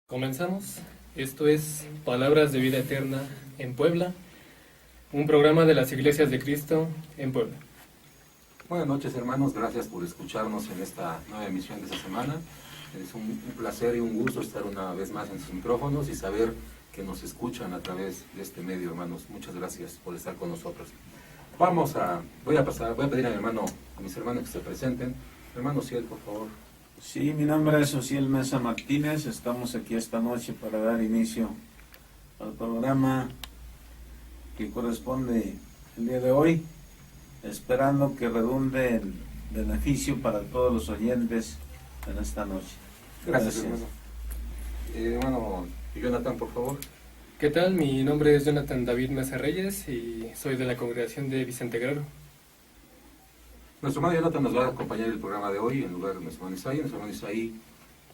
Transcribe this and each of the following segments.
Comenzamos. Esto es Palabras de Vida Eterna en Puebla, un programa de las Iglesias de Cristo en Puebla. Buenas noches, hermanos, gracias por escucharnos en esta nueva emisión de esta semana. Es un placer y un gusto estar una vez más en sus micrófonos y saber que nos escuchan a través de este medio, hermanos. Muchas gracias por estar con nosotros. Voy a pedir a mis hermanos que se presenten. Hermano Ciel, por favor. Sí, mi nombre es Ociel Mesa Martínez. Estamos aquí esta noche para dar inicio al programa que corresponde el día de hoy, esperando que redunde en beneficio para todos los oyentes en esta noche. Gracias. Hermano. Hermano Jonathan, por favor. ¿Qué tal? Mi nombre es Jonathan David Mesa Reyes y soy de la congregación de Vicente Guerrero. Nuestro hermano Jonathan nos va a acompañar el programa de hoy en lugar de nuestro hermano Isaí. Nuestro hermano Isaí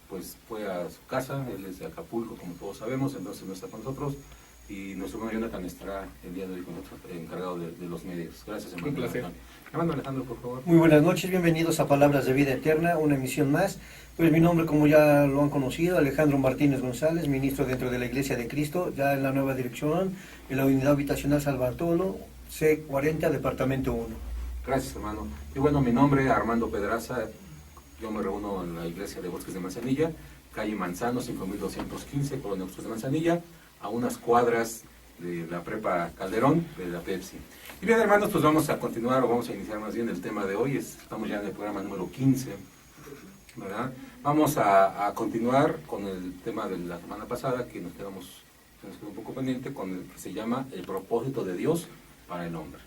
pues fue a su casa, él es de Acapulco, como todos sabemos, entonces no está con nosotros. Y nuestro hermano Jonathan estará el día de hoy con nosotros, encargado de los medios. Gracias, hermano. Un placer. Jonathan. Hermano Alejandro, por favor. Muy buenas noches, bienvenidos a Palabras de Vida Eterna, una emisión más. Pues mi nombre, como ya lo han conocido, Alejandro Martínez González, ministro dentro de la Iglesia de Cristo, ya en la nueva dirección, en la unidad habitacional San Bartolo, C40, departamento 1. Gracias, hermano. Y bueno, mi nombre es Armando Pedraza, yo me reúno en la iglesia de Bosques de Manzanilla, calle Manzano, 5215, Colonia Bosques de Manzanilla, a unas cuadras de la Prepa Calderón, de la Pepsi. Y bien, hermanos, pues vamos a continuar, o vamos a iniciar más bien el tema de hoy. Estamos ya en el programa número 15, ¿verdad? Vamos a continuar con el tema de la semana pasada, que nos quedó un poco pendiente, con el que se llama el propósito de Dios para el hombre.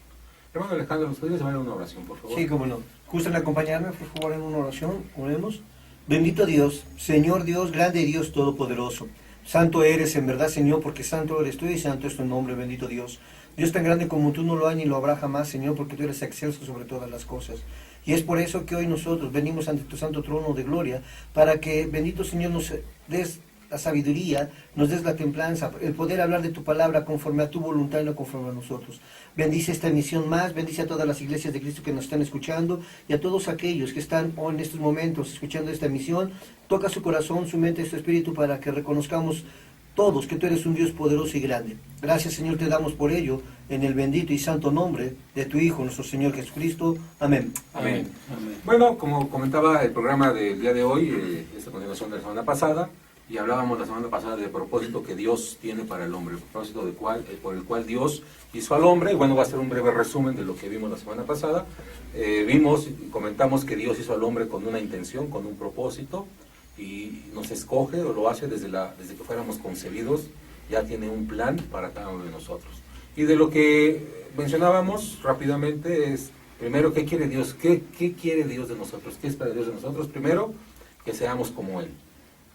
Hermano Alejandro, ¿nos podrías llamar a una oración, por favor? Sí, cómo no. Gusten acompañarme, por favor, en una oración. Oremos. Bendito Dios, Señor Dios, grande Dios todopoderoso. Santo eres en verdad, Señor, porque santo eres tú y santo es tu nombre, bendito Dios. Dios tan grande como tú no lo hay ni lo habrá jamás, Señor, porque tú eres excelso sobre todas las cosas. Y es por eso que hoy nosotros venimos ante tu santo trono de gloria, para que, bendito Señor, nos des la sabiduría, nos des la templanza, el poder hablar de tu palabra conforme a tu voluntad y no conforme a nosotros. Bendice esta emisión más, bendice a todas las iglesias de Cristo que nos están escuchando y a todos aquellos que están en estos momentos escuchando esta emisión. Toca su corazón, su mente y su espíritu para que reconozcamos todos que tú eres un Dios poderoso y grande. Gracias, Señor, te damos por ello, en el bendito y santo nombre de tu Hijo, nuestro Señor Jesucristo. Amén. Amén. Amén. Bueno, como comentaba el programa del día de hoy, es a continuación de la semana pasada, y hablábamos la semana pasada del propósito que Dios tiene para el hombre, el propósito por el cual Dios hizo al hombre. Y bueno, va a ser un breve resumen de lo que vimos la semana pasada. Vimos y comentamos que Dios hizo al hombre con una intención, con un propósito, y nos escoge o lo hace desde que fuéramos concebidos. Ya tiene un plan para cada uno de nosotros. Y de lo que mencionábamos rápidamente es, primero, ¿qué quiere Dios? ¿Qué quiere Dios de nosotros? ¿Qué espera Dios de nosotros? Primero, que seamos como Él.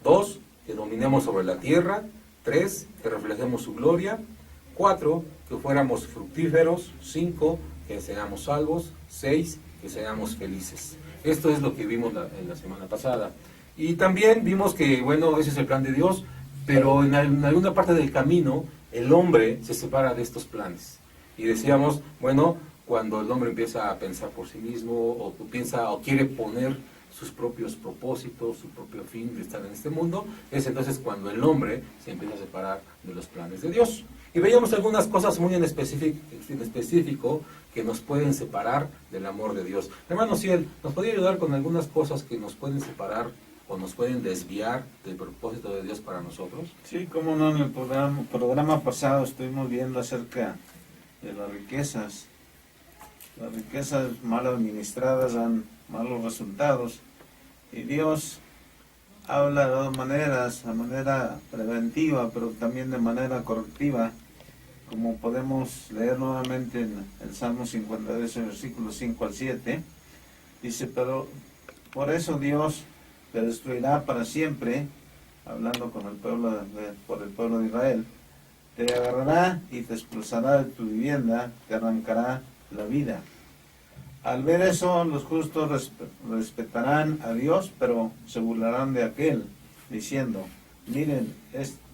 2, que dominemos sobre la tierra. 3, que reflejemos su gloria. 4, que fuéramos fructíferos. 5, que seamos salvos. 6, que seamos felices. Esto es lo que vimos en la semana pasada. Y también vimos que, bueno, ese es el plan de Dios, pero en alguna parte del camino el hombre se separa de estos planes. Y decíamos, bueno, cuando el hombre empieza a pensar por sí mismo, o piensa o quiere poner sus propios propósitos, su propio fin de estar en este mundo, es entonces cuando el hombre se empieza a separar de los planes de Dios. Y veíamos algunas cosas muy en específico que nos pueden separar del amor de Dios. Hermano Ciel, ¿nos podría ayudar con algunas cosas que nos pueden separar o nos pueden desviar del propósito de Dios para nosotros? Sí, como no, en el programa pasado estuvimos viendo acerca de las riquezas. Las riquezas mal administradas dan malos resultados. Y Dios habla de dos maneras, de manera preventiva, pero también de manera correctiva, como podemos leer nuevamente en el Salmo 52, versículos 5 al 7. Dice, pero por eso Dios te destruirá para siempre, hablando con el pueblo por el pueblo de Israel, te agarrará y te expulsará de tu vivienda, te arrancará la vida. Al ver eso, los justos respetarán a Dios, pero se burlarán de aquel, diciendo, miren,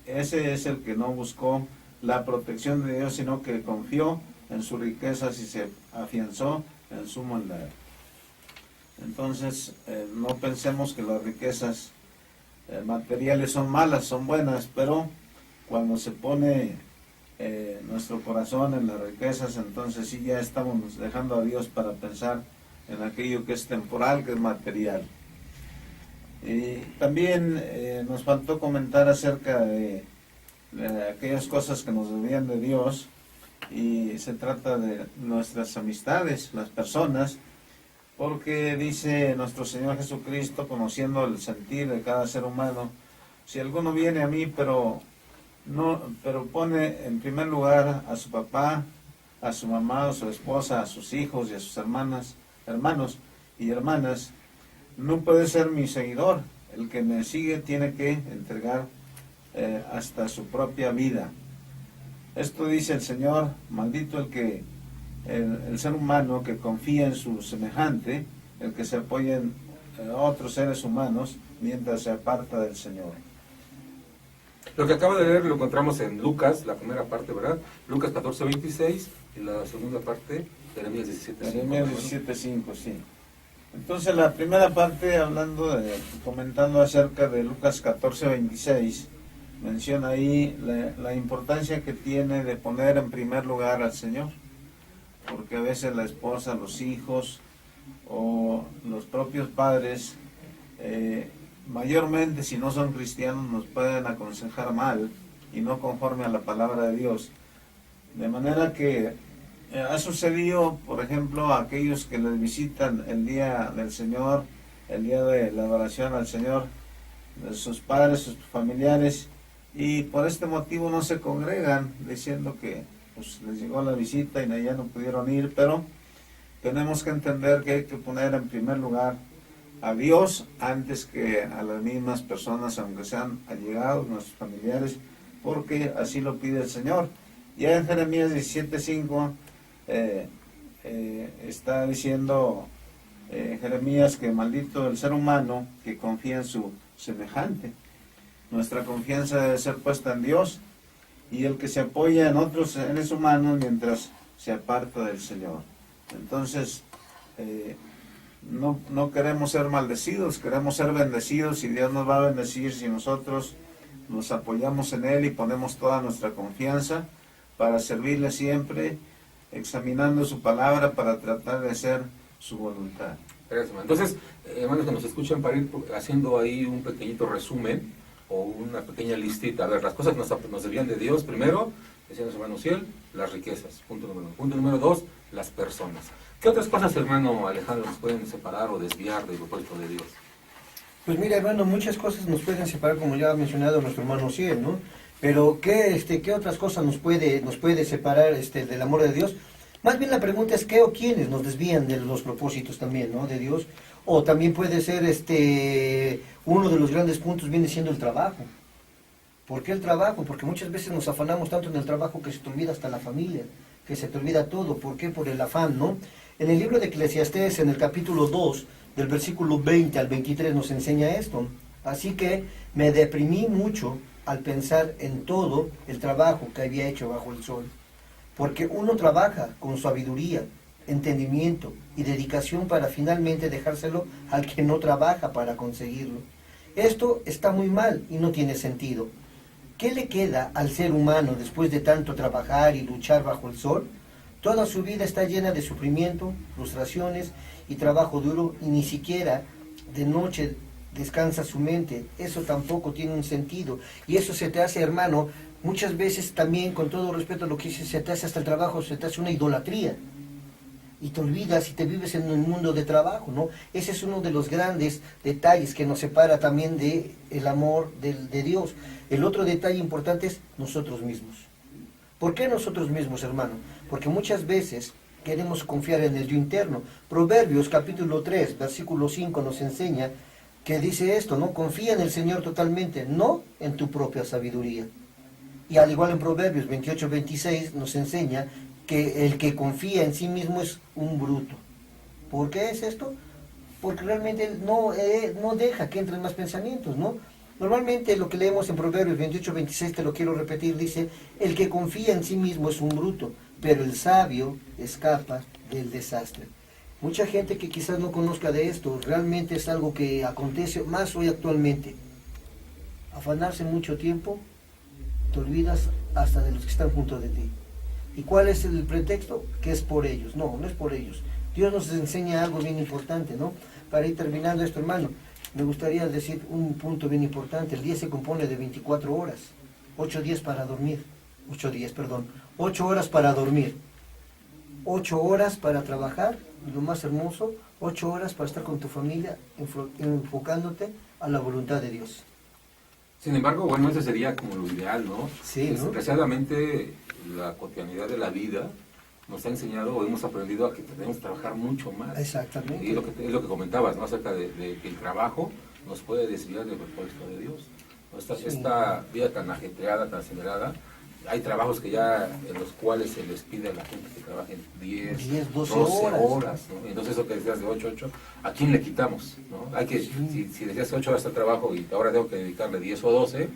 ese es el que no buscó la protección de Dios, sino que confió en sus riquezas y se afianzó en su maldad. Entonces, no pensemos que las riquezas materiales son malas, son buenas, pero cuando se pone nuestro corazón en las riquezas, entonces sí ya estamos dejando a Dios para pensar en aquello que es temporal, que es material. Y también nos faltó comentar acerca de aquellas cosas que nos debían de Dios, y se trata de nuestras amistades, las personas, porque dice nuestro Señor Jesucristo, conociendo el sentir de cada ser humano, si alguno viene a mí pero pone en primer lugar a su papá, a su mamá, a su esposa, a sus hijos y a sus hermanos y hermanas, no puede ser mi seguidor. El que me sigue tiene que entregar hasta su propia vida. Esto dice el Señor: maldito el ser humano que confía en su semejante, el que se apoya en otros seres humanos mientras se aparta del Señor. Lo que acabo de leer lo encontramos en Lucas, la primera parte, ¿verdad? Lucas 14:26, y la segunda parte, Jeremías 17:5. Jeremías 17:5, sí. Entonces la primera parte, comentando acerca de Lucas 14:26, menciona ahí la importancia que tiene de poner en primer lugar al Señor, porque a veces la esposa, los hijos o los propios padres, mayormente si no son cristianos, nos pueden aconsejar mal y no conforme a la palabra de Dios. De manera que ha sucedido, por ejemplo, a aquellos que les visitan el día del Señor, el día de la adoración al Señor, de sus padres, sus familiares, y por este motivo no se congregan, diciendo que pues, les llegó la visita y ya no pudieron ir, pero tenemos que entender que hay que poner en primer lugar a Dios antes que a las mismas personas, aunque sean allegados, nuestros familiares, porque así lo pide el Señor. Ya en Jeremías 17:5 está diciendo Jeremías que maldito el ser humano que confía en su semejante. Nuestra confianza debe ser puesta en Dios, y el que se apoya en otros seres humanos mientras se aparta del Señor. Entonces, no queremos ser maldecidos, queremos ser bendecidos, y Dios nos va a bendecir si nosotros nos apoyamos en Él y ponemos toda nuestra confianza para servirle siempre, examinando su palabra para tratar de hacer su voluntad. Gracias, hermano. Entonces, hermanos que nos escuchan, para ir haciendo ahí un pequeñito resumen o una pequeña listita. A ver, las cosas que nos debían de Dios: primero, decía nuestro hermano Ciel, las riquezas, punto número 1. Punto número 2, las personas. ¿Qué otras cosas, hermano Alejandro, nos pueden separar o desviar del propósito de Dios? Pues mira, hermano, muchas cosas nos pueden separar, como ya ha mencionado nuestro hermano Ciel, ¿no? Pero ¿qué otras cosas nos puede separar del amor de Dios? Más bien la pregunta es qué o quiénes nos desvían de los propósitos también, ¿no?, de Dios. O también puede ser uno de los grandes puntos viene siendo el trabajo. ¿Por qué el trabajo? Porque muchas veces nos afanamos tanto en el trabajo que se te olvida hasta la familia, que se te olvida todo. ¿Por qué? Por el afán, ¿no? En el libro de Eclesiastés, en el capítulo 2, del versículo 20 al 23, nos enseña esto. Así que me deprimí mucho al pensar en todo el trabajo que había hecho bajo el sol. Porque uno trabaja con sabiduría, entendimiento y dedicación para finalmente dejárselo al que no trabaja para conseguirlo. Esto está muy mal y no tiene sentido. ¿Qué le queda al ser humano después de tanto trabajar y luchar bajo el sol? Toda su vida está llena de sufrimiento, frustraciones y trabajo duro, y ni siquiera de noche descansa su mente. Eso tampoco tiene un sentido, y eso se te hace, hermano, muchas veces también, con todo respeto a lo que dice, se te hace hasta el trabajo, se te hace una idolatría, y te olvidas y te vives en un mundo de trabajo, ¿no? Ese es uno de los grandes detalles que nos separa también de el amor de Dios. El otro detalle importante es nosotros mismos. ¿Por qué nosotros mismos, hermano? Porque muchas veces queremos confiar en el yo interno. Proverbios capítulo 3, versículo 5 nos enseña que dice esto, ¿no? Confía en el Señor totalmente, no en tu propia sabiduría. Y al igual en Proverbios 28, 26 nos enseña que el que confía en sí mismo es un bruto. ¿Por qué es esto? Porque realmente no deja que entren más pensamientos, ¿no? Normalmente lo que leemos en Proverbios 28, 26, te lo quiero repetir, dice, el que confía en sí mismo es un bruto, pero el sabio escapa del desastre. Mucha gente que quizás no conozca de esto, realmente es algo que acontece más hoy actualmente. afanarse mucho tiempo, te olvidas hasta de los que están junto de ti. ¿Y cuál es el pretexto? Que es por ellos. No, no es por ellos. Dios nos enseña algo bien importante, ¿no? Para ir terminando esto, hermano, me gustaría decir un punto bien importante. El día se compone de 24 horas, 8 días para dormir, 8 horas para dormir, 8 horas para trabajar, y lo más hermoso, 8 horas para estar con tu familia, enfocándote a la voluntad de Dios. Sin embargo, bueno, ese sería como lo ideal, ¿no? Sí, ¿no? Desgraciadamente, la cotidianidad de la vida nos ha enseñado o hemos aprendido a que tenemos que trabajar mucho más. Exactamente. Y es lo que comentabas, ¿no? Acerca de que el trabajo nos puede desviar del propósito de Dios. ¿No? Esta vida tan ajetreada, tan acelerada, hay trabajos que ya en los cuales se les pide a la gente que trabajen 10, 12 horas, ¿no? Entonces eso que decías de 8, ¿a quién le quitamos? ¿No? Hay que, si decías 8 horas al trabajo y ahora tengo que dedicarle 10 o 12,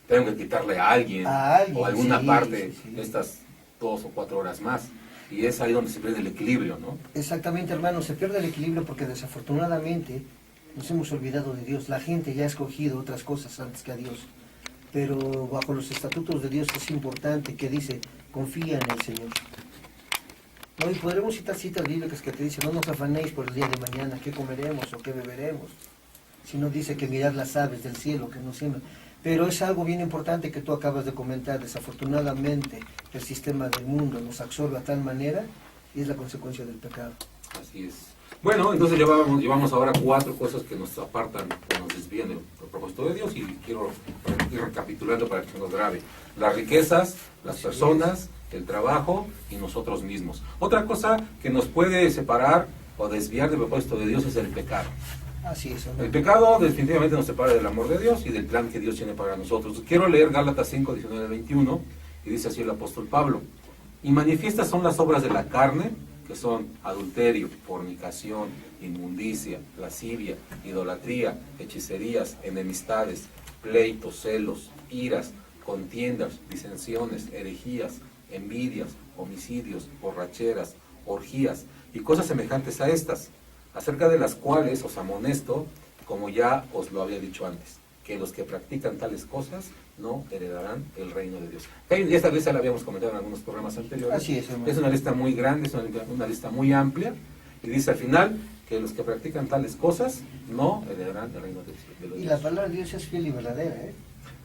tengo que quitarle a alguien o alguna parte de estas 2 o 4 horas más. Y es ahí donde se pierde el equilibrio, ¿no? Exactamente, hermano, se pierde el equilibrio porque desafortunadamente nos hemos olvidado de Dios. La gente ya ha escogido otras cosas antes que a Dios. Pero bajo los estatutos de Dios es importante que dice, confía en el Señor. ¿No? Y podremos citar citas bíblicas que te dicen, no nos afanéis por el día de mañana, qué comeremos o qué beberemos. Sino dice que mirad las aves del cielo, que no siembran. Pero es algo bien importante que tú acabas de comentar. Desafortunadamente, el sistema del mundo nos absorbe a tal manera y es la consecuencia del pecado. Así es. Bueno, entonces llevamos ahora 4 cosas que nos apartan, que nos desvían del propósito de Dios, y quiero ir recapitulando para que se nos grabe. Las riquezas, las personas, el trabajo y nosotros mismos. Otra cosa que nos puede separar o desviar del propósito de Dios es el pecado. Así es, hermano. El pecado definitivamente nos separa del amor de Dios y del plan que Dios tiene para nosotros. Quiero leer Gálatas 5, 19 al 21, y dice así el apóstol Pablo: y manifiestas son las obras de la carne, que son adulterio, fornicación, inmundicia, lascivia, idolatría, hechicerías, enemistades, pleitos, celos, iras, contiendas, disensiones, herejías, envidias, homicidios, borracheras, orgías y cosas semejantes a estas, acerca de las cuales os amonesto, como ya os lo había dicho antes, que los que practican tales cosas no heredarán el reino de Dios. Y esta lista la habíamos comentado en algunos programas anteriores. Así es, hermano. Es una lista muy grande, es una lista muy amplia, y dice al final que los que practican tales cosas no heredarán el reino de Dios. Y la palabra de Dios es fiel y verdadera, ¿eh?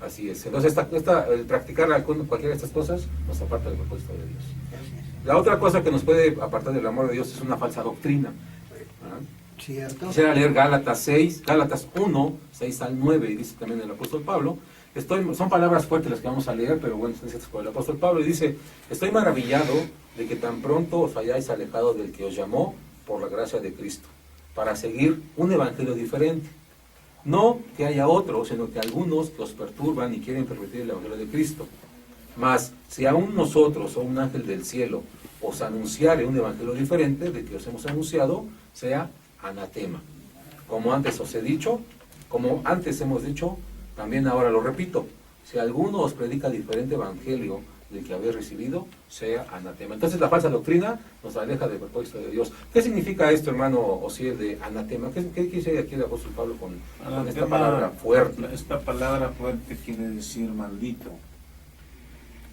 Así es. Entonces el practicar cualquiera de estas cosas nos aparta del propósito de Dios. Así es. La otra cosa que nos puede apartar del amor de Dios es una falsa doctrina. ¿Verdad? Cierto. Quisiera leer Gálatas 1, 6 al 9, y dice también el apóstol Pablo. Son palabras fuertes las que vamos a leer, pero bueno, están escritas por el apóstol Pablo, y dice: estoy maravillado de que tan pronto os hayáis alejado del que os llamó por la gracia de Cristo, para seguir un evangelio diferente. No que haya otro, sino que algunos que os perturban y quieren pervertir el evangelio de Cristo. Mas, si aún nosotros o un ángel del cielo os anunciare un evangelio diferente del que os hemos anunciado, sea anatema. Como antes os he dicho, como antes hemos dicho, también ahora lo repito: si alguno os predica diferente evangelio del que habéis recibido, sea anatema. Entonces la falsa doctrina nos aleja del propósito de Dios. ¿Qué significa esto, hermano Osiel, de anatema? ¿Qué dice aquí el apóstol Pablo con esta palabra fuerte? Esta palabra fuerte quiere decir maldito.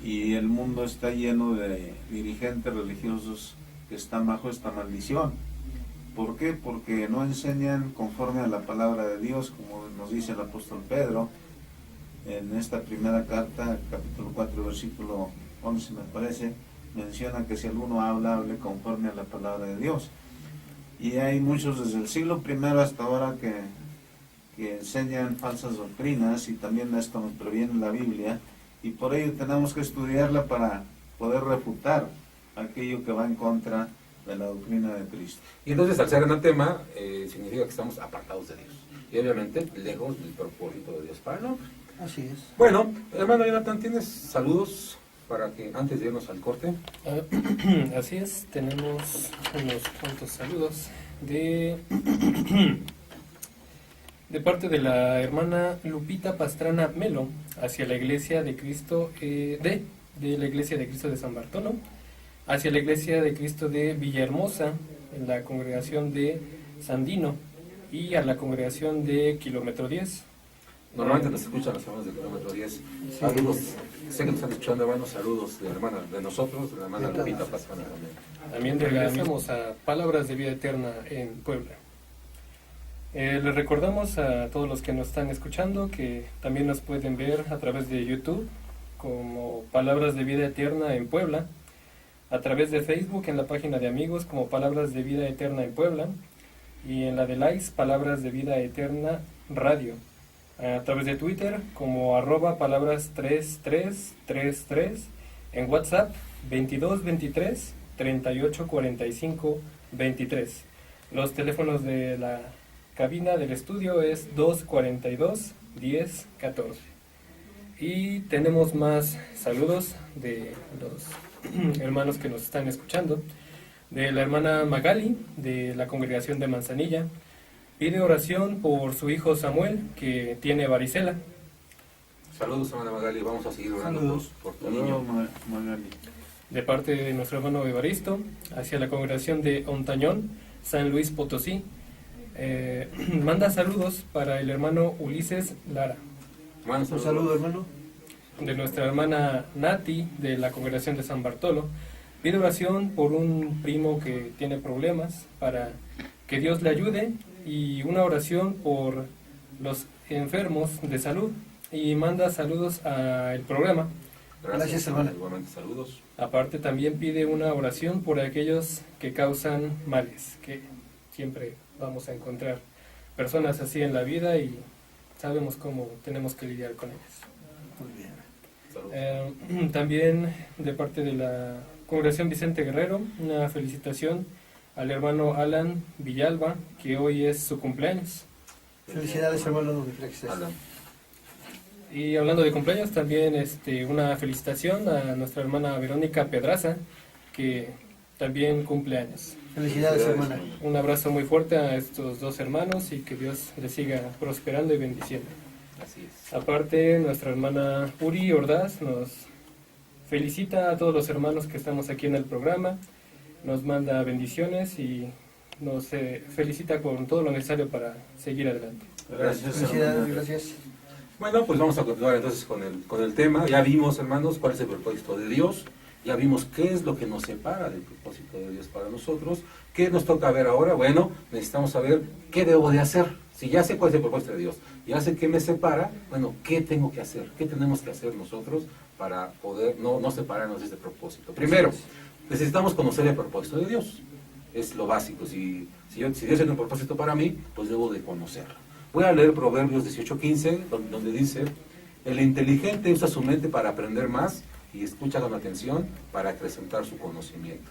Y el mundo está lleno de dirigentes religiosos que están bajo esta maldición. ¿Por qué? Porque no enseñan conforme a la palabra de Dios, como nos dice el apóstol Pedro en esta primera carta, capítulo 4, versículo 11 me parece, menciona que si alguno hable conforme a la palabra de Dios. Y hay muchos desde el siglo I hasta ahora que enseñan falsas doctrinas, y también esto nos previene la Biblia, y por ello tenemos que estudiarla para poder refutar aquello que va en contra de la doctrina de Cristo. Y entonces, al ser anatema, significa que estamos apartados de Dios, y obviamente lejos del propósito de Dios para el hombre. Así es. Bueno, hermano Jonathan, ¿tienes saludos para que antes de irnos al corte? Así es, tenemos unos cuantos saludos de parte de la hermana Lupita Pastrana Melo hacia la Iglesia de Cristo de la Iglesia de Cristo de San Bartolo, hacia la Iglesia de Cristo de Villahermosa, en la congregación de Sandino, y a la congregación de Kilómetro 10. Normalmente nos escuchan los hermanos de kilómetro 10. Saludos, sé que nos están escuchando, hermanos, saludos de la hermana, de nosotros, de la hermana Lupita Pastrana también. También regresamos a Palabras de Vida Eterna en Puebla. Les recordamos a todos los que nos están escuchando que también nos pueden ver a través de YouTube como Palabras de Vida Eterna en Puebla, a través de Facebook en la página de amigos como Palabras de Vida Eterna en Puebla, y en la de likes Palabras de Vida Eterna Radio, a través de Twitter como @palabras3333, en WhatsApp 2223 3845 23. Los teléfonos de la cabina del estudio es 242 1014. Y tenemos más saludos de los hermanos que nos están escuchando. De la hermana Magali, de la congregación de Manzanilla, pide oración por su hijo Samuel, que tiene varicela. Saludos, hermana Magali, vamos a seguir orando por tu Saludos, niño. Magali. De parte de nuestro hermano Evaristo, hacia la congregación de Ontañón, San Luis Potosí, manda saludos para el hermano Ulises Lara. Hermanos, Un saludo, hermano. De nuestra hermana Nati, de la congregación de San Bartolo, pide oración por un primo que tiene problemas, para que Dios le ayude, y una oración por los enfermos de salud, y manda saludos al programa. Gracias, hermana. Igualmente, saludos. Aparte también pide una oración por aquellos que causan males, que siempre vamos a encontrar personas así en la vida y sabemos cómo tenemos que lidiar con ellas. Muy bien. Saludos. También de parte de la congregación Vicente Guerrero, una felicitación al hermano Alan Villalba, que hoy es su cumpleaños. Felicidades, hermano, donde quiera que estés. Alan. Y hablando de cumpleaños, también una felicitación a nuestra hermana Verónica Pedraza, que también cumple años. Felicidades, hermana. Un abrazo muy fuerte a estos dos hermanos y que Dios les siga prosperando y bendiciendo. Así es. Aparte, nuestra hermana Uri Ordaz nos felicita a todos los hermanos que estamos aquí en el programa, nos manda bendiciones y nos felicita con todo lo necesario para seguir adelante. Gracias, Felicidades, hermano. gracias. Bueno, pues vamos a continuar entonces con el tema. Ya vimos, hermanos, cuál es el propósito de Dios. Ya vimos qué es lo que nos separa del propósito de Dios para nosotros. ¿Qué nos toca ver ahora? Bueno, necesitamos saber qué debo de hacer. Si ya sé cuál es el propósito de Dios, ya sé qué me separa, bueno, ¿qué tengo que hacer? ¿Qué tenemos que hacer nosotros para poder no separarnos de este propósito? Primero, necesitamos conocer el propósito de Dios. Es lo básico. Si Dios tiene un propósito para mí, pues debo de conocerlo. Voy a leer Proverbios 18:15, donde dice: el inteligente usa su mente para aprender más y escucha con atención para acrecentar su conocimiento.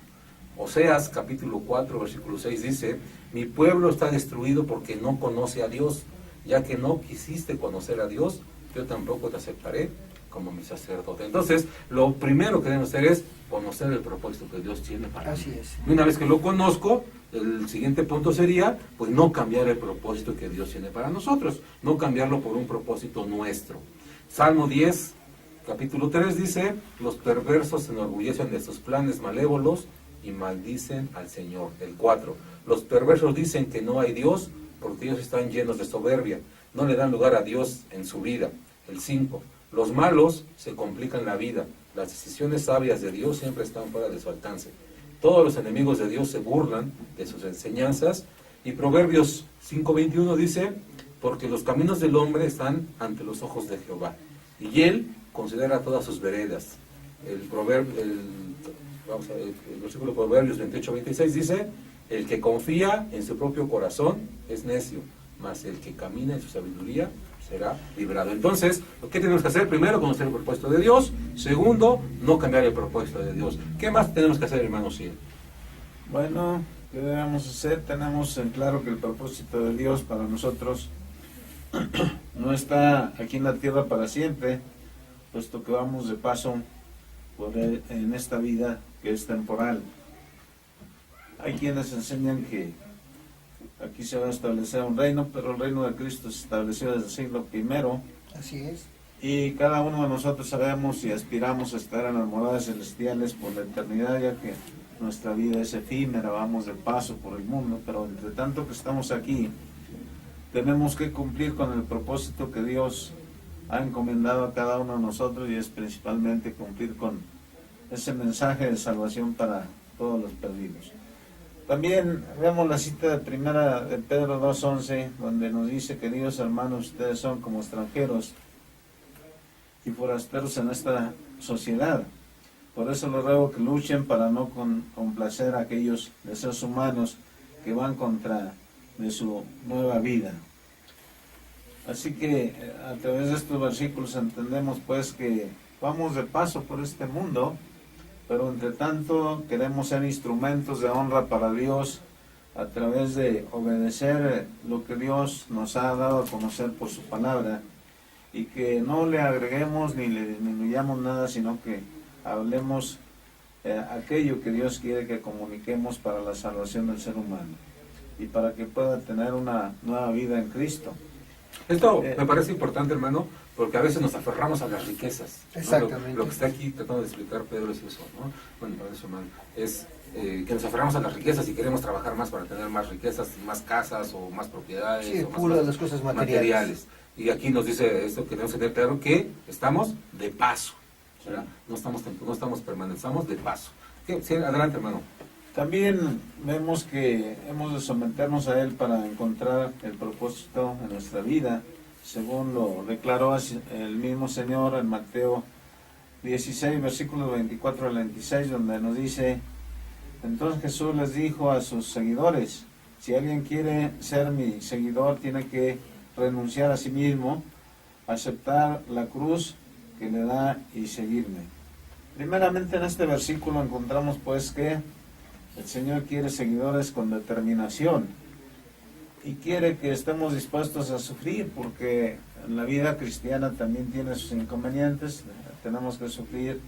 Oseas capítulo 4, versículo 6 dice: mi pueblo está destruido porque no conoce a Dios, ya que no quisiste conocer a Dios, yo tampoco te aceptaré como mi sacerdote. Entonces, lo primero que debemos hacer es conocer el propósito que Dios tiene para mí. Así es. Y una vez que lo conozco, el siguiente punto sería, pues no cambiar el propósito que Dios tiene para nosotros, no cambiarlo por un propósito nuestro. Salmo 10, capítulo 3 dice: los perversos se enorgullecen de sus planes malévolos y maldicen al Señor. El 4, los perversos dicen que no hay Dios porque ellos están llenos de soberbia, no le dan lugar a Dios en su vida. El 5, los malos se complican la vida, las decisiones sabias de Dios siempre están fuera de su alcance. Todos los enemigos de Dios se burlan de sus enseñanzas. Y Proverbios 5:21 dice: porque los caminos del hombre están ante los ojos de Jehová, y él considera todas sus veredas. El versículo de Proverbios 28:26 dice: el que confía en su propio corazón es necio, mas el que camina en su sabiduría será librado. Entonces, ¿qué tenemos que hacer? Primero, conocer el propósito de Dios. Segundo, no cambiar el propósito de Dios. ¿Qué más tenemos que hacer, hermano Cid? Bueno, ¿qué debemos hacer? Tenemos en claro que el propósito de Dios para nosotros no está aquí en la tierra para siempre, puesto que vamos de paso en esta vida que es temporal. Hay quienes enseñan que aquí se va a establecer un reino, pero el reino de Cristo se estableció desde el siglo I, Así es. y cada uno de nosotros sabemos y aspiramos a estar en las moradas celestiales por la eternidad, ya que nuestra vida es efímera, vamos de paso por el mundo, pero entre tanto que estamos aquí, tenemos que cumplir con el propósito que Dios ha encomendado a cada uno de nosotros, y es principalmente cumplir con ese mensaje de salvación para todos los perdidos. También vemos la cita de primera de Pedro 2:11, donde nos dice: queridos hermanos, ustedes son como extranjeros y forasteros en esta sociedad. Por eso les ruego que luchen para no complacer a aquellos deseos humanos que van contra de su nueva vida. Así que a través de estos versículos entendemos pues que vamos de paso por este mundo, pero entre tanto queremos ser instrumentos de honra para Dios a través de obedecer lo que Dios nos ha dado a conocer por su palabra, y que no le agreguemos ni le disminuyamos nada, sino que hablemos aquello que Dios quiere que comuniquemos para la salvación del ser humano y para que pueda tener una nueva vida en Cristo. Esto me parece importante, hermano, porque a veces nos aferramos a las riquezas, ¿no? Exactamente. Lo que está aquí tratando de explicar Pedro es eso, ¿no? Bueno, para eso, hermano, es que nos aferramos a las riquezas y queremos trabajar más para tener más riquezas, más casas o más propiedades. Sí, o más puro de las cosas materiales. Y aquí nos dice esto, que tenemos que tener claro que estamos de paso, ¿verdad? No estamos permanentes, estamos de paso. Sí, adelante, hermano. También vemos que hemos de someternos a Él para encontrar el propósito en nuestra vida, según lo declaró el mismo Señor en Mateo 16, versículos 24 al 26, donde nos dice: entonces Jesús les dijo a sus seguidores: si alguien quiere ser mi seguidor, tiene que renunciar a sí mismo, aceptar la cruz que le da y seguirme. Primeramente en este versículo encontramos pues que el Señor quiere seguidores con determinación y quiere que estemos dispuestos a sufrir, porque en la vida cristiana también tiene sus inconvenientes, tenemos que sufrir,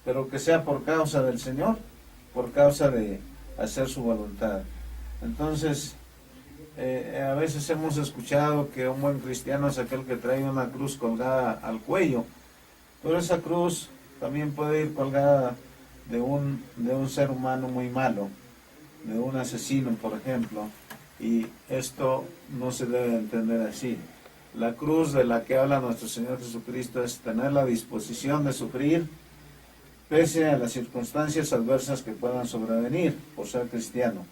pero que sea por causa del Señor, por causa de hacer su voluntad. Entonces, a veces hemos escuchado que un buen cristiano es aquel que trae una cruz colgada al cuello, pero esa cruz también puede ir colgada de un ser humano muy malo, de un asesino, por ejemplo, y esto no se debe entender así. La cruz de la que habla nuestro Señor Jesucristo es tener la disposición de sufrir pese a las circunstancias adversas que puedan sobrevenir por ser cristiano.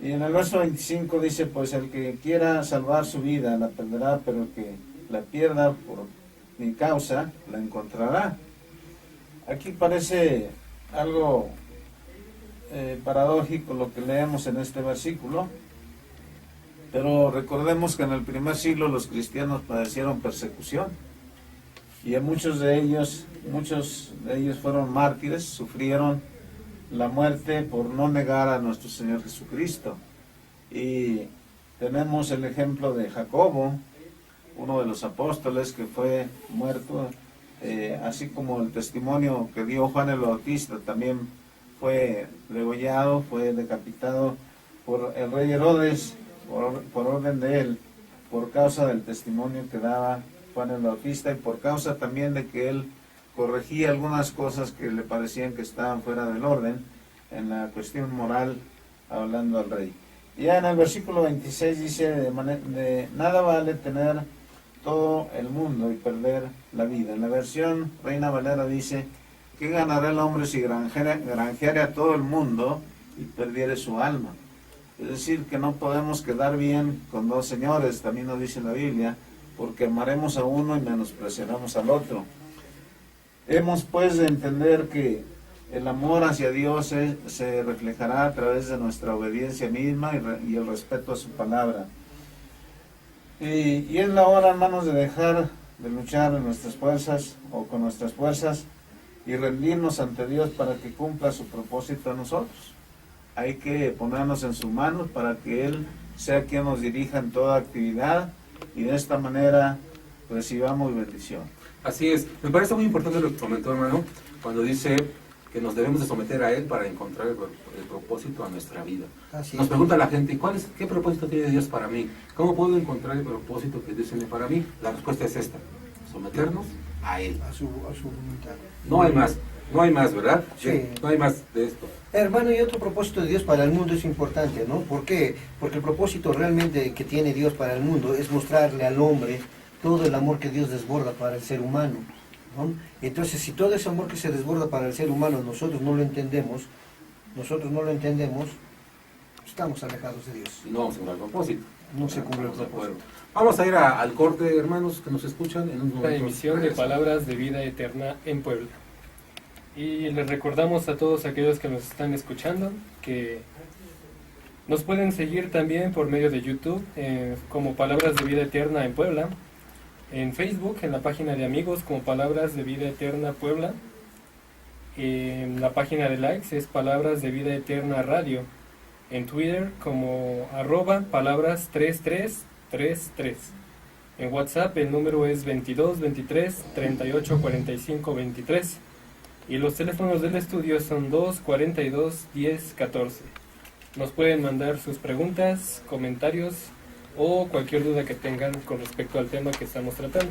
Y en el verso 25 dice: pues el que quiera salvar su vida la perderá, pero el que la pierda por mi causa la encontrará. Aquí parece algo paradójico lo que leemos en este versículo, pero recordemos que en el primer siglo los cristianos padecieron persecución, y a muchos de ellos fueron mártires, sufrieron la muerte por no negar a nuestro Señor Jesucristo. Y tenemos el ejemplo de Jacobo, uno de los apóstoles, que fue muerto, así como el testimonio que dio Juan el Bautista, también fue degollado, fue decapitado por el rey Herodes, por orden de él, por causa del testimonio que daba Juan el Bautista, y por causa también de que él corregía algunas cosas que le parecían que estaban fuera del orden en la cuestión moral, hablando al rey. Ya en el versículo 26 dice: de nada vale tener todo el mundo y perder la vida. En la versión Reina Valera dice: ¿qué ganará el hombre si granjeare a todo el mundo y perdiere su alma? Es decir, que no podemos quedar bien con dos señores, también nos dice la Biblia, porque amaremos a uno y menospreciaremos al otro. Hemos pues de entender que el amor hacia Dios se reflejará a través de nuestra obediencia misma y el respeto a su palabra. Y es la hora, hermanos, de dejar de luchar en nuestras fuerzas o con nuestras fuerzas y rendirnos ante Dios para que cumpla su propósito en nosotros. Hay que ponernos en sus manos para que Él sea quien nos dirija en toda actividad, y de esta manera recibamos bendición. Así es. Me parece muy importante lo que comentó, hermano, cuando dice que nos debemos de someter a Él para encontrar el propósito a nuestra vida. Nos pregunta la gente: ¿qué propósito tiene Dios para mí? ¿Cómo puedo encontrar el propósito que Dios tiene para mí? La respuesta es esta: someternos a Él. A su voluntad. No hay más. No hay más, ¿verdad? Sí. No hay más de esto. Hermano, y otro propósito de Dios para el mundo es importante, ¿no? ¿Por qué? Porque el propósito realmente que tiene Dios para el mundo es mostrarle al hombre todo el amor que Dios desborda para el ser humano, ¿no? Entonces, si todo ese amor que se desborda para el ser humano nosotros no lo entendemos, estamos alejados de Dios. Y no vamos a cumplir el propósito. No se cumple el Estamos de acuerdo. propósito. Vamos a ir al corte, hermanos, que nos escuchan en un La momento. emisión de Regresamos. palabras de vida eterna en Puebla. Y les recordamos a todos aquellos que nos están escuchando que nos pueden seguir también por medio de YouTube como Palabras de Vida Eterna en Puebla, en Facebook, en la página de amigos como Palabras de Vida Eterna Puebla, en la página de likes es Palabras de Vida Eterna Radio, en Twitter como @palabras3333, en WhatsApp el número es 22 23 38 45 23 y los teléfonos del estudio son 2 42 10 14. Nos pueden mandar sus preguntas, comentarios o cualquier duda que tengan con respecto al tema que estamos tratando.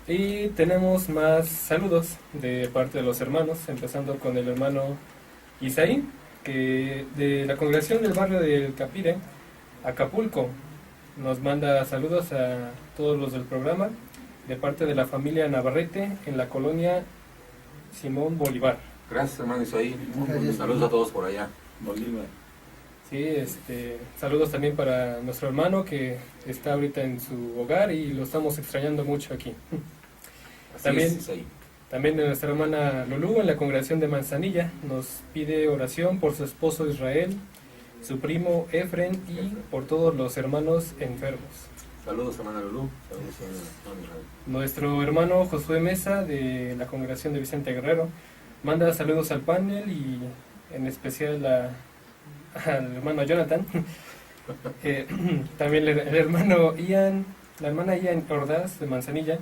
Y tenemos más saludos de parte de los hermanos, empezando con el hermano Isaí, que de la congregación del barrio del Capire, Acapulco, nos manda saludos a todos los del programa, de parte de la familia Navarrete, en la colonia Simón Bolívar. Gracias, hermano Isaí. Gracias. Saludos a todos por allá. Bolívar. Sí, saludos también para nuestro hermano que está ahorita en su hogar y lo estamos extrañando mucho aquí. Así También- es, Isaí. También nuestra hermana Lulú en la congregación de Manzanilla nos pide oración por su esposo Israel, su primo Efren y por todos los hermanos enfermos. Saludos, hermana Lulú. Saludos, hermano Israel. Nuestro hermano Josué Mesa de la congregación de Vicente Guerrero manda saludos al panel y en especial al hermano Jonathan. También el hermano Ian, la hermana Ian Ordaz de Manzanilla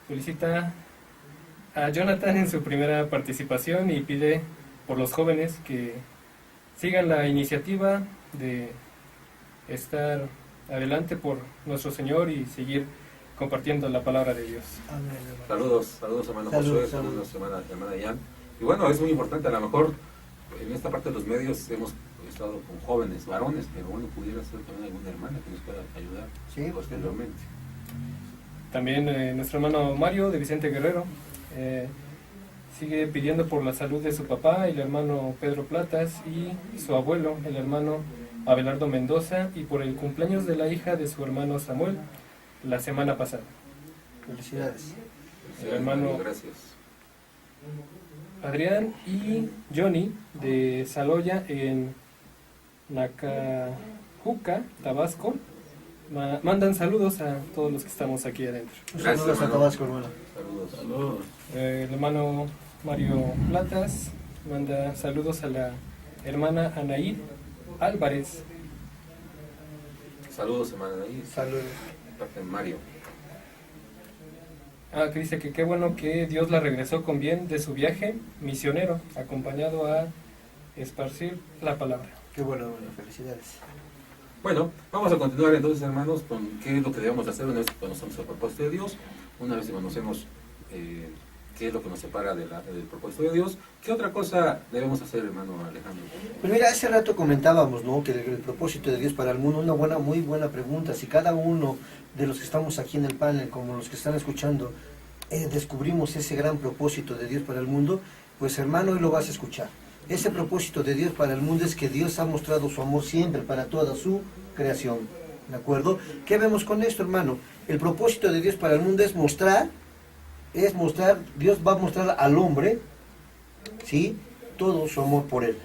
felicita a Jonathan en su primera participación y pide por los jóvenes que sigan la iniciativa de estar adelante por nuestro Señor y seguir compartiendo la palabra de Dios. Amén, hermano. Saludos, hermano Saludos, Josué, saludos, hermana Yan. Y bueno, es muy importante, a lo mejor en esta parte de los medios hemos estado con jóvenes, varones, pero bueno, pudiera ser también alguna hermana que nos pueda ayudar Sí, posteriormente. También nuestro hermano Mario de Vicente Guerrero sigue pidiendo por la salud de su papá, el hermano Pedro Platas, y su abuelo, el hermano Abelardo Mendoza, y por el cumpleaños de la hija de su hermano Samuel la semana pasada. Felicidades. Sí, hermano- gracias. Adrián y Johnny de Saloya en Nacajuca, Tabasco, mandan saludos a todos los que estamos aquí adentro. Gracias, Saludos a hermano. Tabasco, hermano. Saludos. Saludos. El hermano Mario Platas manda saludos a la hermana Anaí Álvarez. Saludos, hermana Anaí. Saludos. Parte de Mario. Que dice que qué bueno que Dios la regresó con bien de su viaje misionero, acompañado a esparcir la palabra. Qué bueno, hermano. Felicidades. Bueno, vamos a continuar entonces, hermanos, con qué es lo que debemos hacer una vez que conocemos el propósito de Dios, una vez que conocemos qué es lo que nos separa del propósito de Dios. ¿Qué otra cosa debemos hacer, hermano Alejandro? Pues mira, hace rato comentábamos, ¿no?, que el propósito de Dios para el mundo, muy buena pregunta. Si cada uno de los que estamos aquí en el panel, como los que están escuchando, descubrimos ese gran propósito de Dios para el mundo, pues hermano, hoy lo vas a escuchar. Ese propósito de Dios para el mundo es que Dios ha mostrado su amor siempre para toda su creación, ¿de acuerdo? ¿Qué vemos con esto, hermano? El propósito de Dios para el mundo es mostrar, Dios va a mostrar al hombre, ¿sí?, todo su amor por él.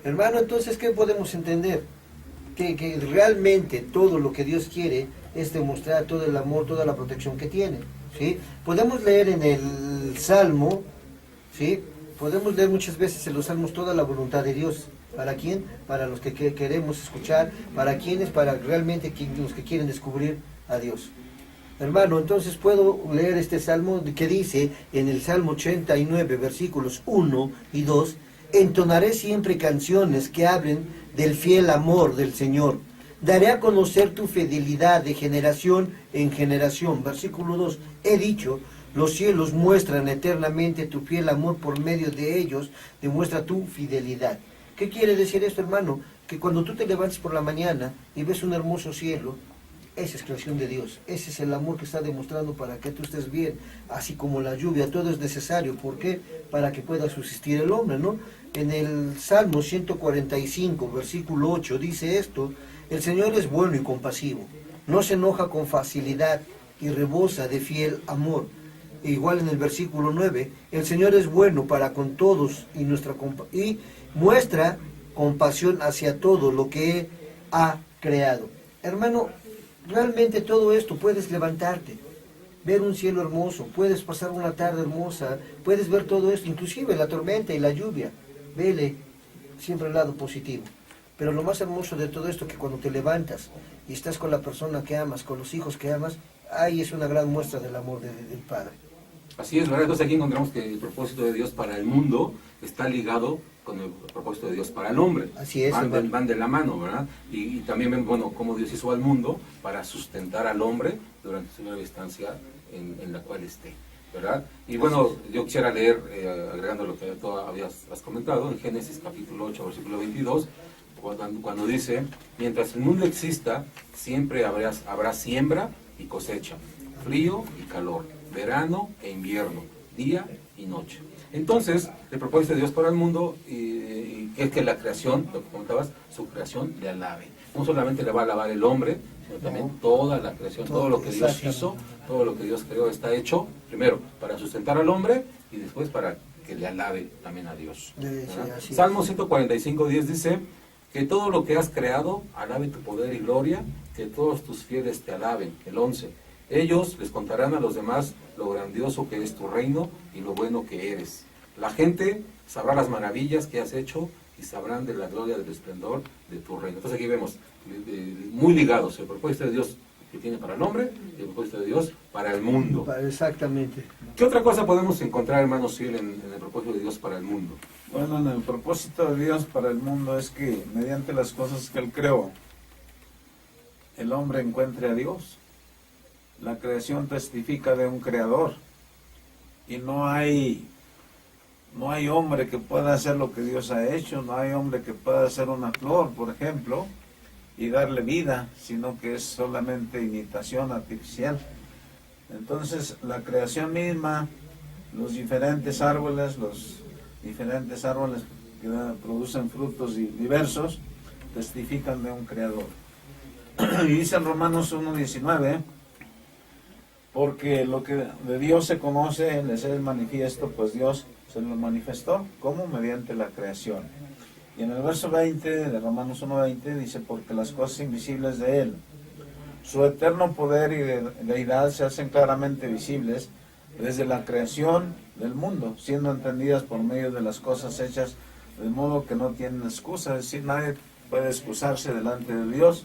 Hermano, entonces, ¿qué podemos entender? Que realmente todo lo que Dios quiere es demostrar todo el amor, toda la protección que tiene, ¿sí? Podemos leer en el Salmo, ¿sí?, podemos leer muchas veces en los Salmos toda la voluntad de Dios. ¿Para quién? Para los que queremos escuchar. ¿Para quiénes? Para realmente los que quieren descubrir a Dios. Hermano, entonces puedo leer este Salmo que dice en el Salmo 89, versículos 1 y 2, entonaré siempre canciones que hablen del fiel amor del Señor. Daré a conocer tu fidelidad de generación en generación. Versículo 2, he dicho, Los cielos muestran eternamente tu fiel amor, por medio de ellos demuestra tu fidelidad. ¿Qué quiere decir esto, hermano? Que cuando tú te levantas por la mañana y ves un hermoso cielo, esa es creación de Dios. Ese es el amor que está demostrando para que tú estés bien. Así como la lluvia, todo es necesario. ¿Por qué? Para que pueda subsistir el hombre, ¿no? En el Salmo 145, versículo 8, dice esto: el Señor es bueno y compasivo, no se enoja con facilidad y rebosa de fiel amor. E igual en el versículo 9, el Señor es bueno para con todos y muestra compasión hacia todo lo que ha creado. Hermano, realmente todo esto puedes levantarte, ver un cielo hermoso, puedes pasar una tarde hermosa, puedes ver todo esto, inclusive la tormenta y la lluvia. Vele siempre el lado positivo. Pero lo más hermoso de todo esto es que cuando te levantas y estás con la persona que amas, con los hijos que amas, ahí es una gran muestra del amor del Padre. Así es, ¿verdad? Entonces aquí encontramos que el propósito de Dios para el mundo está ligado con el propósito de Dios para el hombre. Así es, van de la mano, ¿verdad? Y también ven, bueno, cómo Dios hizo al mundo para sustentar al hombre durante su nueva estancia en la cual esté, ¿verdad? Y bueno, yo quisiera leer, agregando lo que tú has comentado, en Génesis capítulo 8, versículo 22, cuando dice: mientras el mundo exista, siempre habrá siembra y cosecha, frío y calor, verano e invierno, día y noche. Entonces, el propósito de Dios para el mundo es que la creación, lo que comentabas, su creación le alabe. No solamente le va a alabar el hombre, sino también toda la creación, todo lo que Dios hizo, todo lo que Dios creó está hecho, primero, para sustentar al hombre y después para que le alabe también a Dios. Sí, Salmo 145:10 dice: que todo lo que has creado alabe tu poder y gloria, que todos tus fieles te alaben. El 11: ellos les contarán a los demás lo grandioso que es tu reino y lo bueno que eres. La gente sabrá las maravillas que has hecho y sabrán de la gloria del esplendor de tu reino. Entonces aquí vemos muy ligados el propósito de Dios que tiene para el hombre y el propósito de Dios para el mundo. Exactamente. ¿Qué otra cosa podemos encontrar, hermano Ciel, en el propósito de Dios para el mundo? Bueno, en el propósito de Dios para el mundo es que mediante las cosas que Él creó, el hombre encuentre a Dios. La creación testifica de un creador y no hay hombre que pueda hacer lo que Dios ha hecho, no hay hombre que pueda hacer una flor, por ejemplo, y darle vida, sino que es solamente imitación artificial. Entonces, la creación misma, los diferentes árboles que producen frutos diversos, testifican de un creador. Y dice en Romanos 1:19, porque lo que de Dios se conoce, les es manifiesto, pues Dios se lo manifestó, ¿cómo? Mediante la creación. Y en el verso 20 de Romanos 1:20 dice: porque las cosas invisibles de Él, su eterno poder y deidad, se hacen claramente visibles desde la creación del mundo, siendo entendidas por medio de las cosas hechas, de modo que no tienen excusa. Es decir, nadie puede excusarse delante de Dios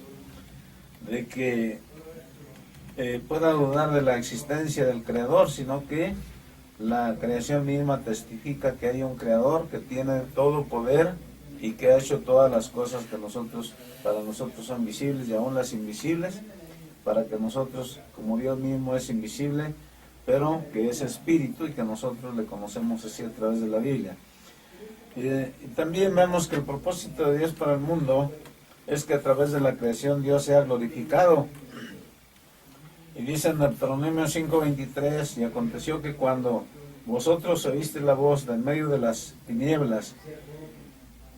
de que pueda dudar de la existencia del Creador, sino que la creación misma testifica que hay un Creador que tiene todo poder y que ha hecho todas las cosas que para nosotros son visibles y aún las invisibles, para que nosotros, como Dios mismo es invisible, pero que es espíritu y que nosotros le conocemos así a través de la Biblia. Y también vemos que el propósito de Dios para el mundo es que a través de la creación Dios sea glorificado. Y dice en Deuteronomio 5:23: y aconteció que cuando vosotros oísteis la voz de en medio de las tinieblas,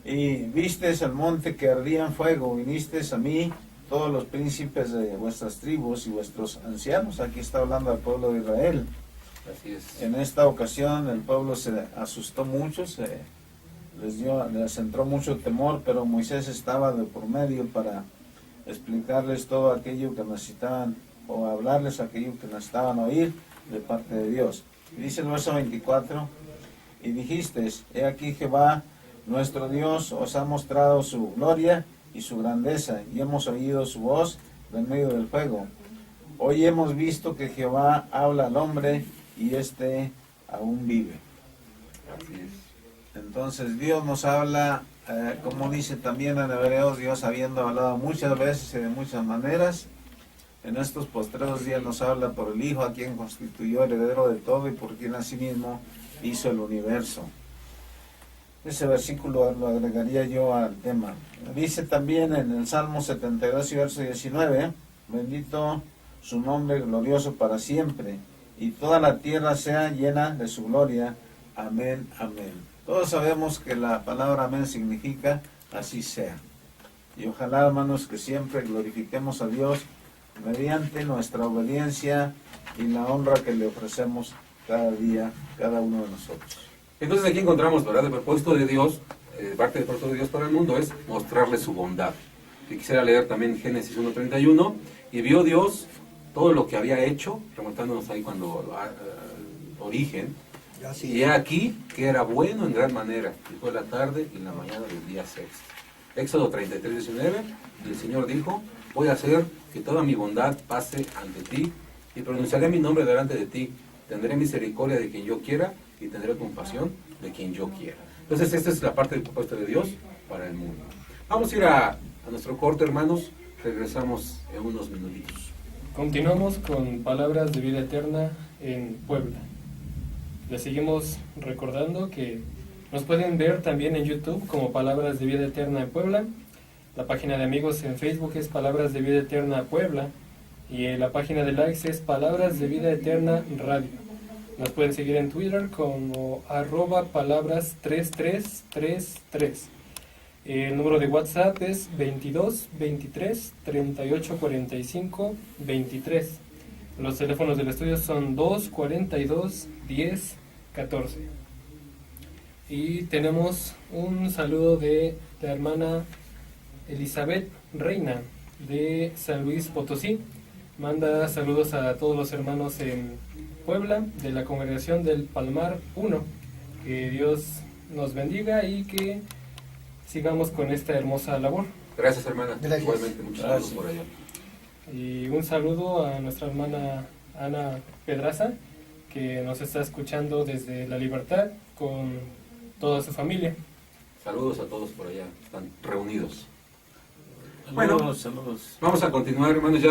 y visteis el monte que ardía en fuego, vinisteis a mí, todos los príncipes de vuestras tribus y vuestros ancianos. Aquí está hablando al pueblo de Israel. Así es. En esta ocasión el pueblo se asustó mucho, les entró mucho temor, pero Moisés estaba de por medio para explicarles todo aquello que necesitaban, o hablarles aquello que necesitaban oír de parte de Dios. Y dice el verso 24: y dijisteis: he aquí Jehová nuestro Dios os ha mostrado su gloria y su grandeza, y hemos oído su voz en medio del fuego. Hoy hemos visto que Jehová habla al hombre y éste aún vive. Así es. Entonces Dios nos habla, como dice también en Hebreos, Dios habiendo hablado muchas veces y de muchas maneras, en estos postreros días nos habla por el Hijo, a quien constituyó heredero de todo y por quien asimismo hizo el universo. Ese versículo lo agregaría yo al tema. Dice también en el Salmo 72 y verso 19, bendito su nombre glorioso para siempre, y toda la tierra sea llena de su gloria. Amén, amén. Todos sabemos que la palabra amén significa así sea. Y ojalá, hermanos, que siempre glorifiquemos a Dios mediante nuestra obediencia y la honra que le ofrecemos cada día, cada uno de nosotros. Entonces aquí encontramos, ¿verdad? El propósito de Dios, parte del propósito de Dios para el mundo es mostrarle su bondad. Y quisiera leer también Génesis 1:31, y vio Dios todo lo que había hecho, remontándonos ahí cuando origen, y he aquí que era bueno en gran manera, y fue la tarde y la mañana del día sexto. Éxodo 33:19, y el Señor dijo, voy a hacer que toda mi bondad pase ante ti, y pronunciaré mi nombre delante de ti, tendré misericordia de quien yo quiera, y tendré compasión de quien yo quiera. Entonces esta es la parte del propósito de Dios para el mundo. Vamos a ir a nuestro corte, hermanos, regresamos en unos minutitos. Continuamos con Palabras de Vida Eterna en Puebla. Les seguimos recordando que nos pueden ver también en YouTube como Palabras de Vida Eterna en Puebla. La página de amigos en Facebook es Palabras de Vida Eterna Puebla. Y la página de likes es Palabras de Vida Eterna Radio. Nos pueden seguir en Twitter como @palabras3333. El número de WhatsApp es 22 23 38 45 23. Los teléfonos del estudio son 2 42 10 14. Y tenemos un saludo de la hermana Elizabeth Reina de San Luis Potosí. Manda saludos a todos los hermanos en Puebla de la congregación del Palmar 1. Que Dios nos bendiga y que sigamos con esta hermosa labor. Gracias, hermana. Gracias. Igualmente, muchas gracias por allá. Y un saludo a nuestra hermana Ana Pedraza, que nos está escuchando desde La Libertad con toda su familia. Saludos a todos por allá, están reunidos. Saludos. Vamos a continuar, hermanos.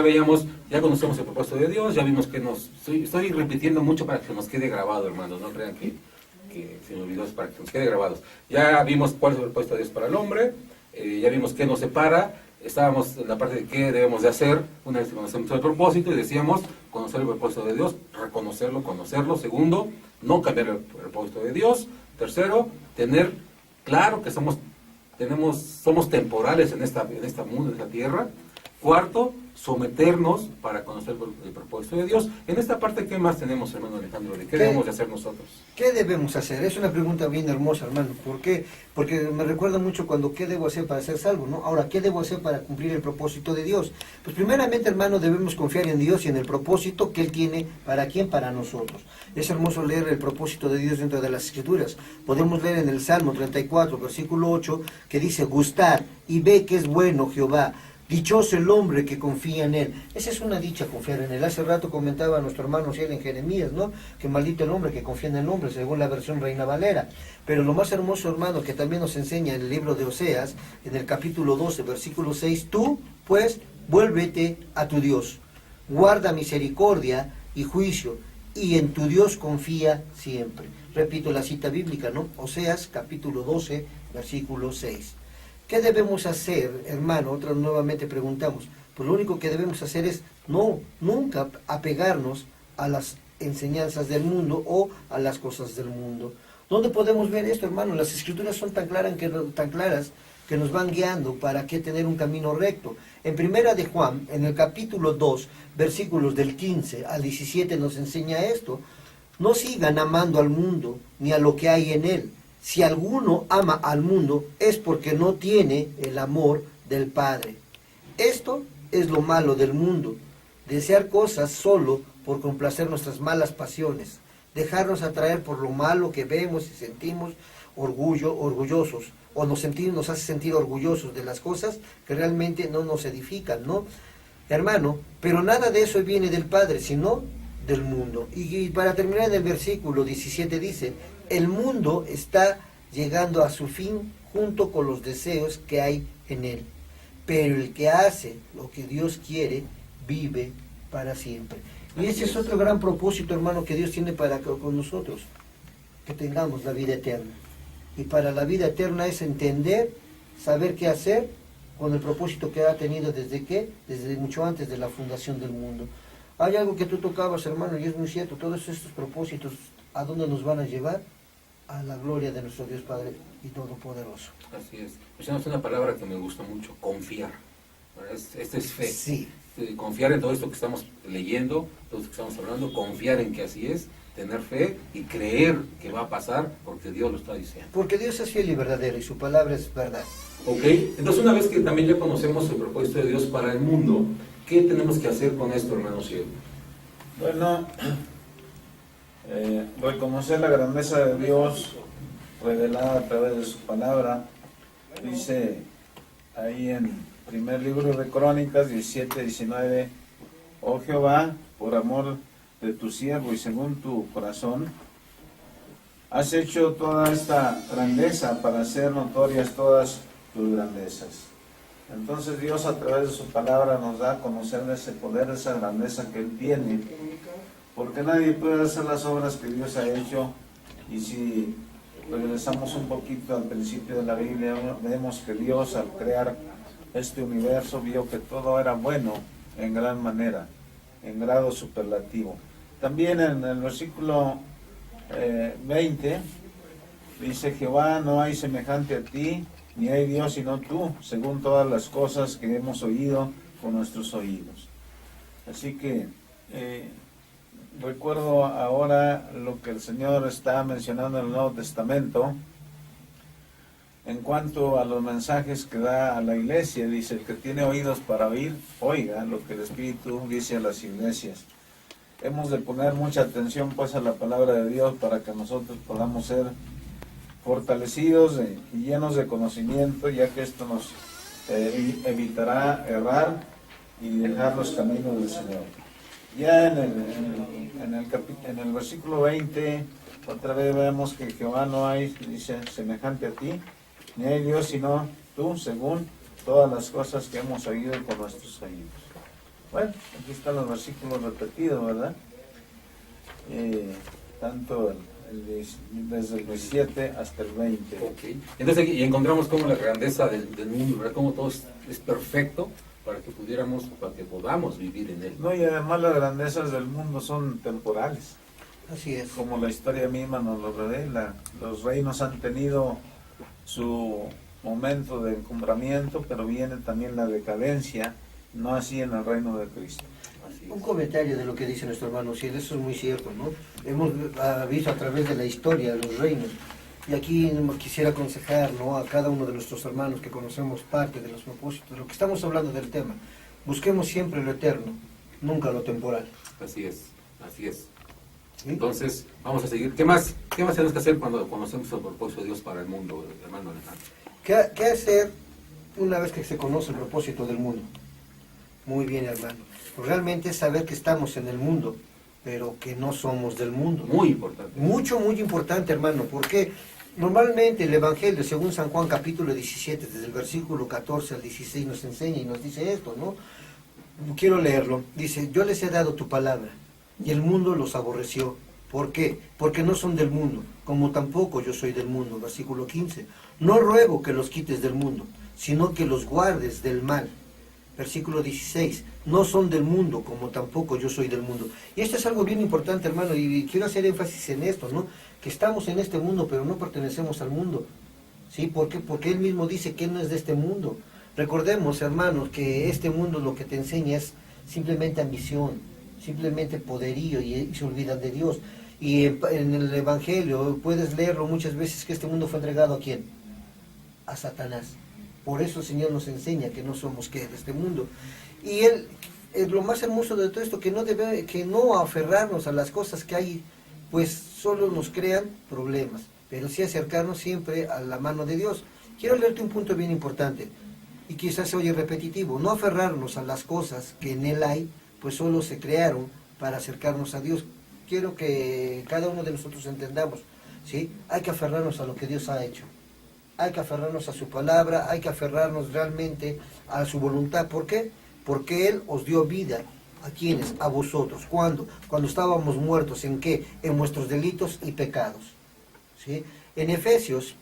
Ya conocemos el propósito de Dios, ya vimos que estoy repitiendo mucho para que nos quede grabado, hermanos. No crean que se me olvidó, es para que nos quede grabados. Ya vimos cuál es el propósito de Dios para el hombre, ya vimos qué nos separa. Estábamos en la parte de qué debemos de hacer una vez que conocemos el propósito, y decíamos conocer el propósito de Dios, reconocerlo, conocerlo. Segundo, no cambiar el propósito de Dios. Tercero, tener claro que somos temporales en esta mundo, en esta tierra. Cuarto, someternos para conocer el propósito de Dios. En esta parte, ¿qué más tenemos, hermano Alejandro? ¿De qué debemos de hacer nosotros? ¿Qué debemos hacer? Es una pregunta bien hermosa, hermano. ¿Por qué? Porque me recuerda mucho cuando ¿qué debo hacer para ser salvo? ¿No? Ahora, ¿qué debo hacer para cumplir el propósito de Dios? Pues primeramente, hermano, debemos confiar en Dios y en el propósito que Él tiene. ¿Para quién? Para nosotros. Es hermoso leer el propósito de Dios dentro de las Escrituras. Podemos leer en el Salmo 34, versículo 8, que dice, gustad y ve que es bueno Jehová. Dichoso el hombre que confía en Él. Esa es una dicha, confiar en Él. Hace rato comentaba nuestro hermano Ciel en Jeremías, ¿no? Que maldito el hombre que confía en el hombre, según la versión Reina Valera. Pero lo más hermoso, hermano, que también nos enseña en el libro de Oseas, en el capítulo 12, versículo 6, tú, pues, vuélvete a tu Dios. Guarda misericordia y juicio, y en tu Dios confía siempre. Repito la cita bíblica, ¿no? Oseas, capítulo 12, versículo 6. ¿Qué debemos hacer, hermano? Otra nuevamente preguntamos. Pues lo único que debemos hacer es nunca apegarnos a las enseñanzas del mundo o a las cosas del mundo. ¿Dónde podemos ver esto, hermano? Las Escrituras son tan claras que nos van guiando para que tener un camino recto. En Primera de Juan, en el capítulo 2, versículos del 15 al 17 nos enseña esto. No sigan amando al mundo ni a lo que hay en él. Si alguno ama al mundo es porque no tiene el amor del Padre. Esto es lo malo del mundo, desear cosas solo por complacer nuestras malas pasiones, dejarnos atraer por lo malo que vemos y sentimos orgullosos, o nos hace sentir orgullosos de las cosas que realmente no nos edifican, ¿no? Hermano, pero nada de eso viene del Padre, sino del mundo. Y para terminar, en el versículo 17 dice, el mundo está llegando a su fin junto con los deseos que hay en él. Pero el que hace lo que Dios quiere vive para siempre. Y ese es otro gran propósito, hermano, que Dios tiene para con nosotros, que tengamos la vida eterna. Y para la vida eterna es entender, saber qué hacer con el propósito que ha tenido desde mucho antes de la fundación del mundo. Hay algo que tú tocabas, hermano, y es muy cierto, todos estos propósitos, ¿a dónde nos van a llevar? A la gloria de nuestro Dios Padre y Todopoderoso. Así es. Es una palabra que me gusta mucho, confiar. Esto es fe. Sí. Confiar en todo esto que estamos leyendo, todo esto que estamos hablando, confiar en que así es, tener fe y creer que va a pasar porque Dios lo está diciendo. Porque Dios es fiel y verdadero y su palabra es verdad. Ok, entonces una vez que también ya conocemos el propósito de Dios para el mundo, ¿qué tenemos que hacer con esto, hermano cielo? Bueno, reconocer la grandeza de Dios revelada a través de su palabra. Dice ahí en primer libro de Crónicas 17-19: oh Jehová, por amor de tu siervo y según tu corazón, has hecho toda esta grandeza para hacer notorias todas tus grandezas. Entonces Dios a través de su palabra nos da a conocer ese poder, esa grandeza que Él tiene, porque nadie puede hacer las obras que Dios ha hecho. Y si regresamos un poquito al principio de la Biblia, vemos que Dios, al crear este universo, vio que todo era bueno en gran manera, en grado superlativo. También en el versículo 20 dice: Jehová, no hay semejante a ti, ni hay Dios sino tú, según todas las cosas que hemos oído con nuestros oídos. Así que recuerdo ahora lo que el Señor está mencionando en el Nuevo Testamento en cuanto a los mensajes que da a la iglesia. Dice: el que tiene oídos para oír, oiga lo que el Espíritu dice a las iglesias. Hemos de poner mucha atención pues a la palabra de Dios para que nosotros podamos ser fortalecidos y llenos de conocimiento, ya que esto nos evitará errar y dejar los caminos del Señor. Ya en el versículo 20, otra vez vemos que Jehová no hay, dice, semejante a ti, ni hay Dios sino tú, según todas las cosas que hemos oído con nuestros oídos. Bueno, aquí están los versículos repetidos, ¿verdad? Tanto desde el 17 hasta el 20. Okay. Entonces aquí encontramos como la grandeza del mundo, ¿verdad? Como todo es perfecto para que podamos vivir en él. No, y además las grandezas del mundo son temporales. Así es. Como la historia misma nos lo revela. Los reinos han tenido su momento de encumbramiento, pero viene también la decadencia, no así en el reino de Cristo. Un comentario de lo que dice nuestro hermano Ciel, eso es muy cierto, ¿no? Hemos visto a través de la historia los reinos, y aquí quisiera aconsejar, ¿no?, a cada uno de nuestros hermanos que conocemos parte de los propósitos, de lo que estamos hablando del tema. Busquemos siempre lo eterno, nunca lo temporal. Así es, así es. ¿Sí? Entonces, vamos a seguir. ¿Qué más tenemos que hacer cuando conocemos el propósito de Dios para el mundo, hermano Alejandro? ¿Qué hacer una vez que se conoce el propósito del mundo? Muy bien, hermano. Realmente es saber que estamos en el mundo, pero que no somos del mundo. Muy importante. Mucho, muy importante, hermano, porque normalmente el Evangelio, según San Juan capítulo 17, desde el versículo 14 al 16, nos enseña y nos dice esto, ¿no? Quiero leerlo. Dice: yo les he dado tu palabra, y el mundo los aborreció. ¿Por qué? Porque no son del mundo, como tampoco yo soy del mundo. Versículo 15. No ruego que los quites del mundo, sino que los guardes del mal. Versículo 16, no son del mundo, como tampoco yo soy del mundo. Y esto es algo bien importante, hermano, y quiero hacer énfasis en esto, ¿no? Que estamos en este mundo, pero no pertenecemos al mundo. ¿Sí? ¿Por qué? Porque Él mismo dice que Él no es de este mundo. Recordemos, hermanos, que este mundo lo que te enseña es simplemente ambición, simplemente poderío, y se olvidan de Dios. Y en el Evangelio puedes leerlo muchas veces, que este mundo fue entregado ¿a quién? A Satanás. Por eso el Señor nos enseña que no somos de este mundo. Y Él, lo más hermoso de todo esto, que no aferrarnos a las cosas que hay, pues solo nos crean problemas, pero sí acercarnos siempre a la mano de Dios. Quiero leerte un punto bien importante, y quizás se oye repetitivo: no aferrarnos a las cosas que en Él hay, pues solo se crearon para acercarnos a Dios. Quiero que cada uno de nosotros entendamos, ¿sí? Hay que aferrarnos a lo que Dios ha hecho. Hay que aferrarnos a su palabra, hay que aferrarnos realmente a su voluntad. ¿Por qué? Porque Él os dio vida ¿A quiénes? A vosotros. ¿Cuándo? Cuando estábamos muertos. ¿En qué? En vuestros delitos y pecados. ¿Sí? En Efesios,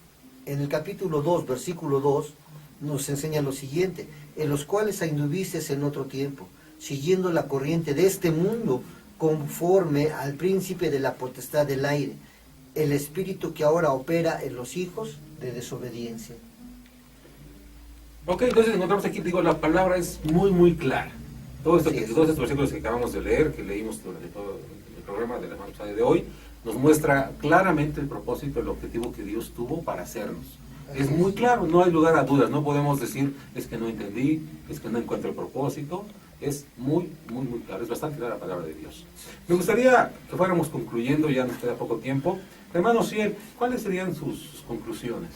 en el capítulo 2, versículo 2, nos enseña lo siguiente: en los cuales anduvisteis en otro tiempo, siguiendo la corriente de este mundo, conforme al príncipe de la potestad del aire, el espíritu que ahora opera en los hijos de desobediencia. Ok, entonces encontramos aquí, digo, la palabra es muy, muy clara. Todo esto Así que, es. todos estos versículos que acabamos de leer, que leímos durante todo el programa de la semana de hoy, nos muestra claramente el propósito, el objetivo que Dios tuvo para hacernos. Es muy claro, no hay lugar a dudas, no podemos decir, es que no entendí, es que no encuentro el propósito. Es muy, muy, muy claro, es bastante clara la palabra de Dios. Me gustaría que fuéramos concluyendo, ya nos queda poco tiempo. Hermano Ciel, ¿cuáles serían sus conclusiones?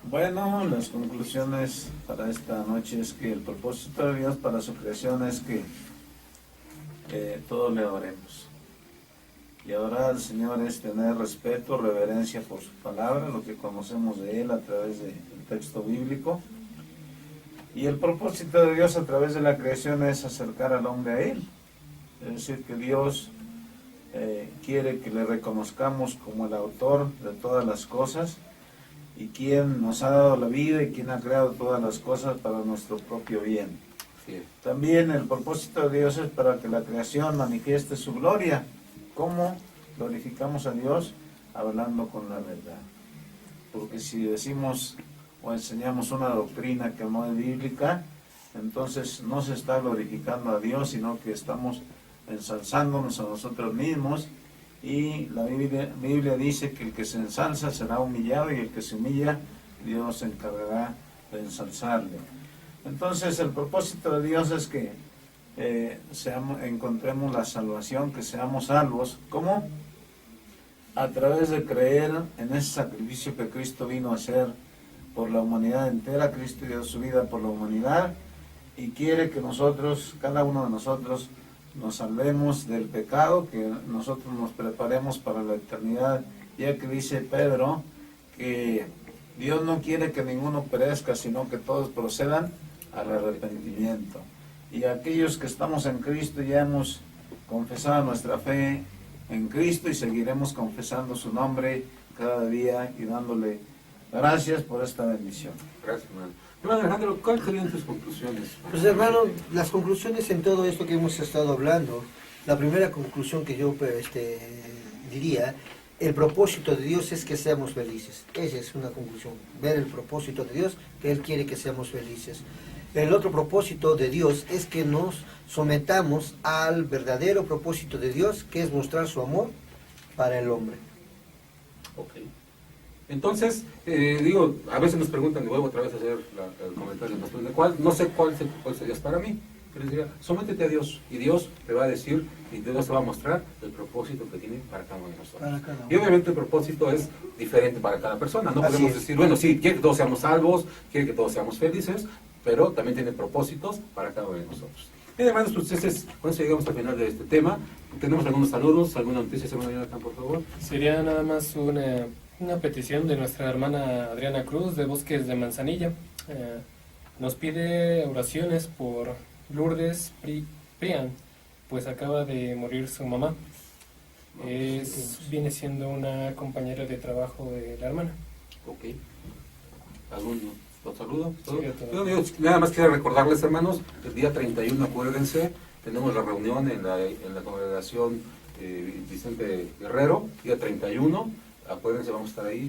Bueno, las conclusiones para esta noche es que el propósito de Dios para su creación es que todos le adoremos. Y adorar al Señor es tener respeto, reverencia por su palabra, lo que conocemos de Él a través del texto bíblico. Y el propósito de Dios a través de la creación es acercar al hombre a Él. Es decir, que Dios quiere que le reconozcamos como el autor de todas las cosas y quien nos ha dado la vida y quien ha creado todas las cosas para nuestro propio bien. Sí. También el propósito de Dios es para que la creación manifieste su gloria. ¿Cómo glorificamos a Dios? Hablando con la verdad. Porque si decimos o enseñamos una doctrina que no es bíblica, entonces no se está glorificando a Dios, sino que estamos ensalzándonos a nosotros mismos. Y la Biblia dice que el que se ensalza será humillado y el que se humilla, Dios se encargará de ensalzarle. Entonces el propósito de Dios es que encontremos la salvación, que seamos salvos. ¿Cómo? A través de creer en ese sacrificio que Cristo vino a hacer por la humanidad entera. Cristo dio su vida por la humanidad y quiere que nosotros, cada uno de nosotros, nos salvemos del pecado, que nosotros nos preparemos para la eternidad, ya que dice Pedro que Dios no quiere que ninguno perezca, sino que todos procedan al arrepentimiento. Y aquellos que estamos en Cristo ya hemos confesado nuestra fe en Cristo y seguiremos confesando su nombre cada día y dándole gracias por esta bendición. Gracias, hermano. Hermano Alejandro, ¿cuáles serían tus conclusiones? Pues hermano, las conclusiones en todo esto que hemos estado hablando, la primera conclusión que yo diría, el propósito de Dios es que seamos felices. Esa es una conclusión, ver el propósito de Dios, que Él quiere que seamos felices. El otro propósito de Dios es que nos sometamos al verdadero propósito de Dios, que es mostrar su amor para el hombre. Ok. Entonces, digo, a veces nos preguntan, y vuelvo otra vez a hacer el comentario, no sé cuál sería para mí. Yo les diría, sométete a Dios, y Dios te va a decir, y Dios te va a mostrar el propósito que tiene para cada uno de nosotros. Para cada uno. Y obviamente el propósito es diferente para cada persona. No Así podemos es. decir, bueno, sí, quiere que todos seamos salvos, quiere que todos seamos felices, pero también tiene propósitos para cada uno de nosotros. Bien, hermanos, pues con eso llegamos al final de este tema. Tenemos algunos saludos, alguna noticia, hermano Jonathan, por favor. Sería nada más una petición de nuestra hermana Adriana Cruz de Bosques de Manzanilla. Nos pide oraciones por Lourdes Prian, pues acaba de morir su mamá. Viene siendo una compañera de trabajo de la hermana. Ok. ¿Algún otro saludo? Sí, Yo nada más quiero recordarles, hermanos, el día 31, acuérdense, tenemos la reunión en la congregación Vicente Guerrero, día 31. Acuérdense, vamos a estar ahí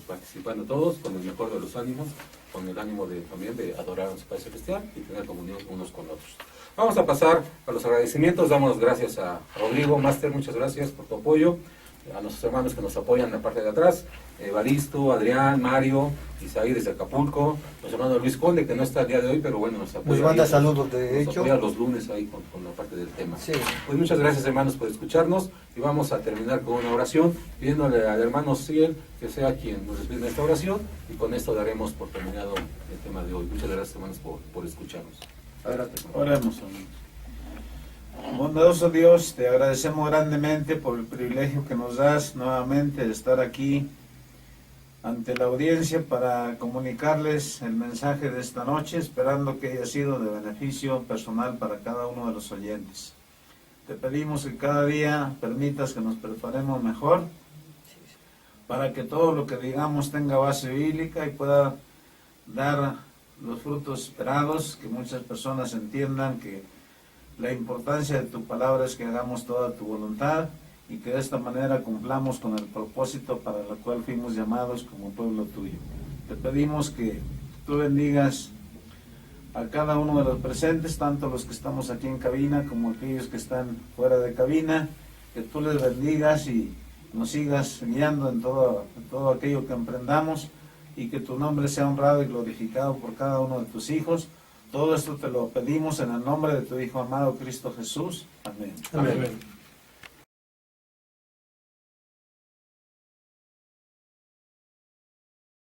participando todos con el mejor de los ánimos, con el ánimo también de adorar a nuestro Padre Celestial y tener comunión unos con otros. Vamos a pasar a los agradecimientos. Damos gracias a Rodrigo, Máster, muchas gracias por tu apoyo. A nuestros hermanos que nos apoyan en la parte de atrás, Evaristo, Adrián, Mario, Isaí desde Acapulco, nuestro hermano Luis Conde, que no está el día de hoy, pero bueno, nos apoya. Nos manda ahí, saludos, de nos hecho. apoya los lunes ahí con la parte del tema. Sí. Pues muchas gracias, hermanos, por escucharnos, y vamos a terminar con una oración, pidiéndole al hermano Ciel que sea quien nos despide en esta oración, y con esto daremos por terminado el tema de hoy. Muchas gracias, hermanos, por escucharnos. Adelante. Oremos, hermanos. Bondadoso Dios, te agradecemos grandemente por el privilegio que nos das nuevamente de estar aquí ante la audiencia para comunicarles el mensaje de esta noche, esperando que haya sido de beneficio personal para cada uno de los oyentes. Te pedimos que cada día permitas que nos preparemos mejor para que todo lo que digamos tenga base bíblica y pueda dar los frutos esperados, que muchas personas entiendan que la importancia de tu palabra es que hagamos toda tu voluntad y que de esta manera cumplamos con el propósito para el cual fuimos llamados como pueblo tuyo. Te pedimos que tú bendigas a cada uno de los presentes, tanto los que estamos aquí en cabina como aquellos que están fuera de cabina, que tú les bendigas y nos sigas guiando en todo aquello que emprendamos y que tu nombre sea honrado y glorificado por cada uno de tus hijos. Todo esto te lo pedimos en el nombre de tu Hijo amado Cristo Jesús. Amén. Amén.